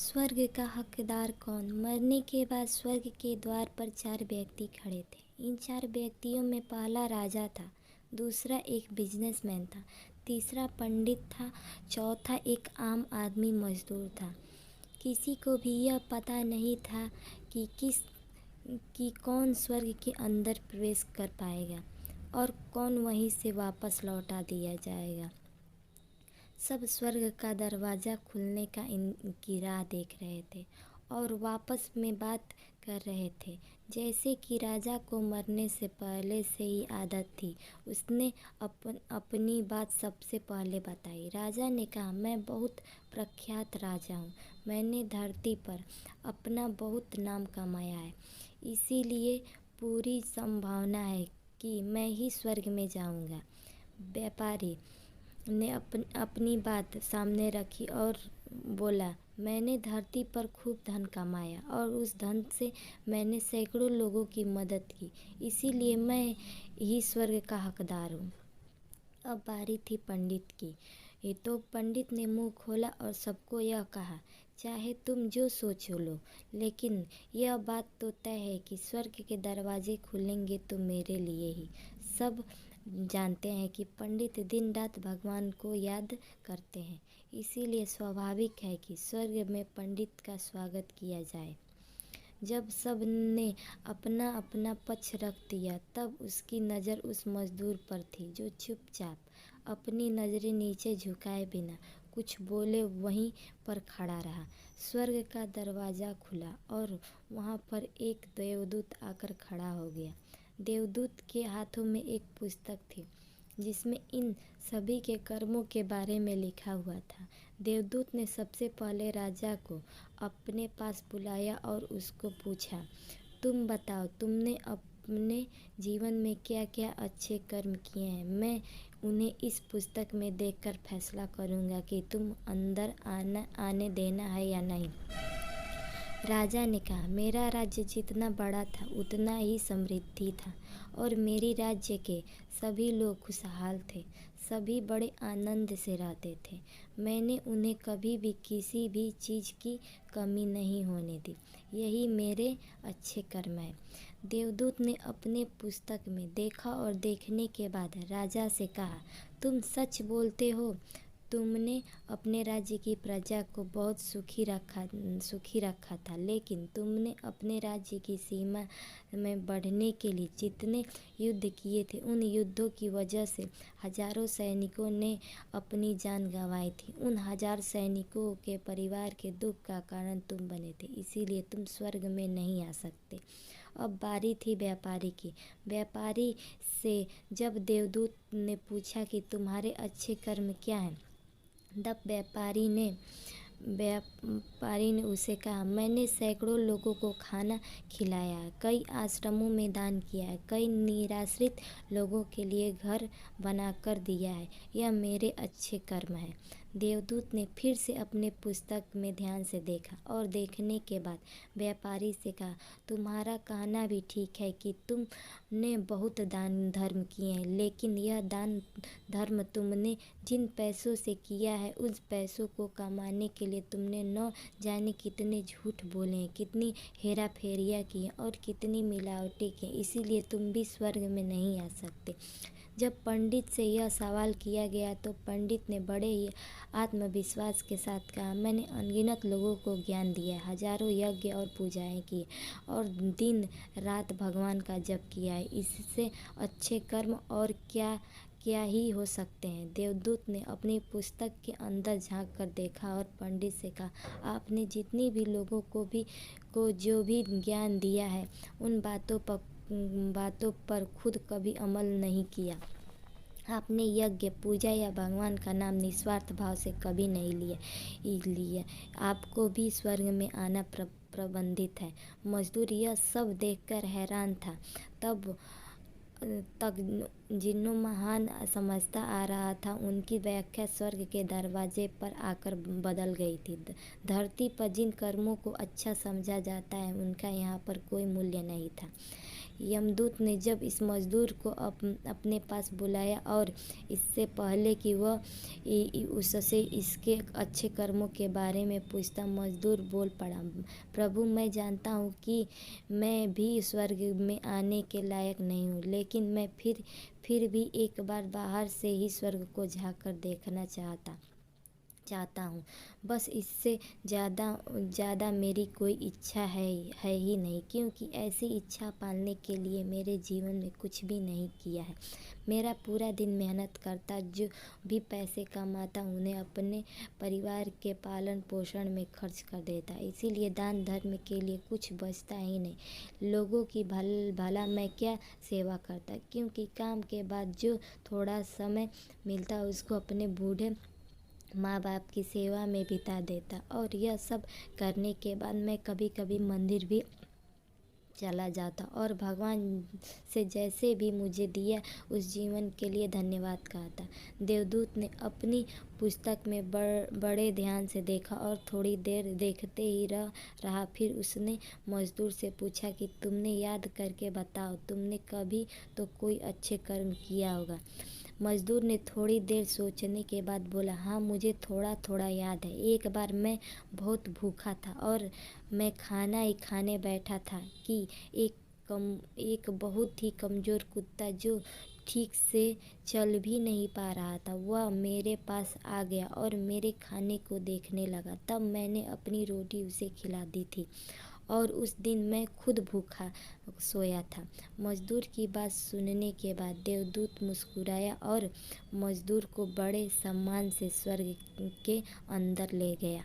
स्वर्ग का हकदार कौन। मरने के बाद स्वर्ग के द्वार पर चार व्यक्ति खड़े थे। इन चार व्यक्तियों में पहला राजा था, दूसरा एक बिजनेसमैन था, तीसरा पंडित था, चौथा एक आम आदमी मजदूर था। किसी को भी यह पता नहीं था कि कौन स्वर्ग के अंदर प्रवेश कर पाएगा और कौन वहीं से वापस लौटा दिया जाएगा। सब स्वर्ग का दरवाज़ा खुलने की राह देख रहे थे और आपस में बात कर रहे थे। जैसे कि राजा को मरने से पहले से ही आदत थी, उसने अपनी बात सबसे पहले बताई। राजा ने कहा, मैं बहुत प्रख्यात राजा हूँ। मैंने धरती पर अपना बहुत नाम कमाया है, इसीलिए पूरी संभावना है कि मैं ही स्वर्ग में जाऊँगा। व्यापारी ने अपनी बात सामने रखी और बोला, मैंने धरती पर खूब धन कमाया और उस धन से मैंने सैकड़ों लोगों की मदद की, इसीलिए मैं ही स्वर्ग का हकदार हूँ। अब बारी थी पंडित की। ये तो पंडित ने मुंह खोला और सबको यह कहा, चाहे तुम जो सोचो लो, लेकिन यह बात तो तय है कि स्वर्ग के दरवाजे खुलेंगे तो मेरे लिए ही। सब जानते हैं कि पंडित दिन रात भगवान को याद करते हैं, इसीलिए स्वाभाविक है कि स्वर्ग में पंडित का स्वागत किया जाए। जब सब ने अपना अपना पक्ष रख दिया, तब उसकी नज़र उस मजदूर पर थी जो चुपचाप अपनी नज़रें नीचे झुकाए बिना कुछ बोले वहीं पर खड़ा रहा। स्वर्ग का दरवाज़ा खुला और वहाँ पर एक देवदूत आकर खड़ा हो गया। देवदूत के हाथों में एक पुस्तक थी जिसमें इन सभी के कर्मों के बारे में लिखा हुआ था। देवदूत ने सबसे पहले राजा को अपने पास बुलाया और उसको पूछा, तुम बताओ, तुमने अपने जीवन में क्या क्या अच्छे कर्म किए हैं। मैं उन्हें इस पुस्तक में देखकर फैसला करूँगा कि तुम अंदर आने देना है या नहीं। राजा ने कहा, मेरा राज्य जितना बड़ा था उतना ही समृद्धि था और मेरी राज्य के सभी लोग खुशहाल थे। सभी बड़े आनंद से रहते थे। मैंने उन्हें कभी भी किसी भी चीज़ की कमी नहीं होने दी। यही मेरे अच्छे कर्म है। देवदूत ने अपने पुस्तक में देखा और देखने के बाद राजा से कहा, तुम सच बोलते हो। तुमने अपने राज्य की प्रजा को बहुत सुखी रखा था, लेकिन तुमने अपने राज्य की सीमा में बढ़ने के लिए जितने युद्ध किए थे, उन युद्धों की वजह से हजारों सैनिकों ने अपनी जान गंवाई थी। उन हजार सैनिकों के परिवार के दुख का कारण तुम बने थे, इसीलिए तुम स्वर्ग में नहीं आ सकते। अब बारी थी व्यापारी की। व्यापारी से जब देवदूत ने पूछा कि तुम्हारे अच्छे कर्म क्या हैं, तब व्यापारी ने उसे कहा, मैंने सैकड़ों लोगों को खाना खिलाया है, कई आश्रमों में दान किया है, कई निराश्रित लोगों के लिए घर बनाकर दिया है। यह मेरे अच्छे कर्म हैं। देवदूत ने फिर से अपने पुस्तक में ध्यान से देखा और देखने के बाद व्यापारी से कहा, तुम्हारा कहना भी ठीक है कि तुमने बहुत दान धर्म किए हैं, लेकिन यह दान धर्म तुमने जिन पैसों से किया है, उस पैसों को कमाने के लिए तुमने न जाने कितने झूठ बोले हैं, कितनी हेरा फेरियाँ की हैं और कितनी मिलावटें की हैं, इसीलिए तुम भी स्वर्ग में नहीं आ सकते। जब पंडित से यह सवाल किया गया तो पंडित ने बड़े ही आत्मविश्वास के साथ कहा, मैंने अनगिनत लोगों को ज्ञान दिया है, हजारों यज्ञ और पूजाएं की और दिन रात भगवान का जप किया है। इससे अच्छे कर्म और क्या ही हो सकते हैं। देवदूत ने अपनी पुस्तक के अंदर झांक कर देखा और पंडित से कहा, आपने जितनी भी लोगों को जो भी ज्ञान दिया है, उन बातों पर खुद कभी अमल नहीं किया। आपने यज्ञ पूजा या भगवान का नाम निस्वार्थ भाव से कभी नहीं लिया, इसलिए आपको भी स्वर्ग में आना प्रबंधित है। मजदूर यह सब देखकर हैरान था। तब तक जिन्हों महान समझता आ रहा था, उनकी व्याख्या स्वर्ग के दरवाजे पर आकर बदल गई थी। धरती पर जिन कर्मों को अच्छा समझा जाता है, उनका यहाँ पर कोई मूल्य नहीं था। यमदूत ने जब इस मजदूर को अपने पास बुलाया और इससे पहले कि वह उससे इसके अच्छे कर्मों के बारे में पूछता, मजदूर बोल पड़ा, प्रभु, मैं जानता हूँ कि मैं भी स्वर्ग में आने के लायक नहीं हूँ, लेकिन मैं फिर भी एक बार बाहर से ही स्वर्ग को झाँक कर देखना चाहता हूँ। बस इससे ज़्यादा मेरी कोई इच्छा है ही नहीं, क्योंकि ऐसी इच्छा पालने के लिए मेरे जीवन में कुछ भी नहीं किया है। मेरा पूरा दिन मेहनत करता, जो भी पैसे कमाता उन्हें अपने परिवार के पालन पोषण में खर्च कर देता, इसीलिए दान धर्म के लिए कुछ बचता ही नहीं। लोगों की भला मैं क्या सेवा करता, क्योंकि काम के बाद जो थोड़ा समय मिलता उसको अपने बूढ़े माँ बाप की सेवा में बिता देता। और यह सब करने के बाद मैं कभी कभी मंदिर भी चला जाता और भगवान से जैसे भी मुझे दिया उस जीवन के लिए धन्यवाद कहता। देवदूत ने अपनी पुस्तक में बड़े ध्यान से देखा और थोड़ी देर देखते ही रहा। फिर उसने मजदूर से पूछा कि तुमने याद करके बताओ, तुमने कभी तो कोई अच्छे कर्म किया होगा। मजदूर ने थोड़ी देर सोचने के बाद बोला, हाँ, मुझे थोड़ा थोड़ा याद है। एक बार मैं बहुत भूखा था और मैं खाना ही खाने बैठा था कि एक बहुत ही कमज़ोर कुत्ता, जो ठीक से चल भी नहीं पा रहा था, वह मेरे पास आ गया और मेरे खाने को देखने लगा। तब मैंने अपनी रोटी उसे खिला दी थी और उस दिन मैं खुद भूखा सोया था। मजदूर की बात सुनने के बाद देवदूत मुस्कुराया और मजदूर को बड़े सम्मान से स्वर्ग के अंदर ले गया।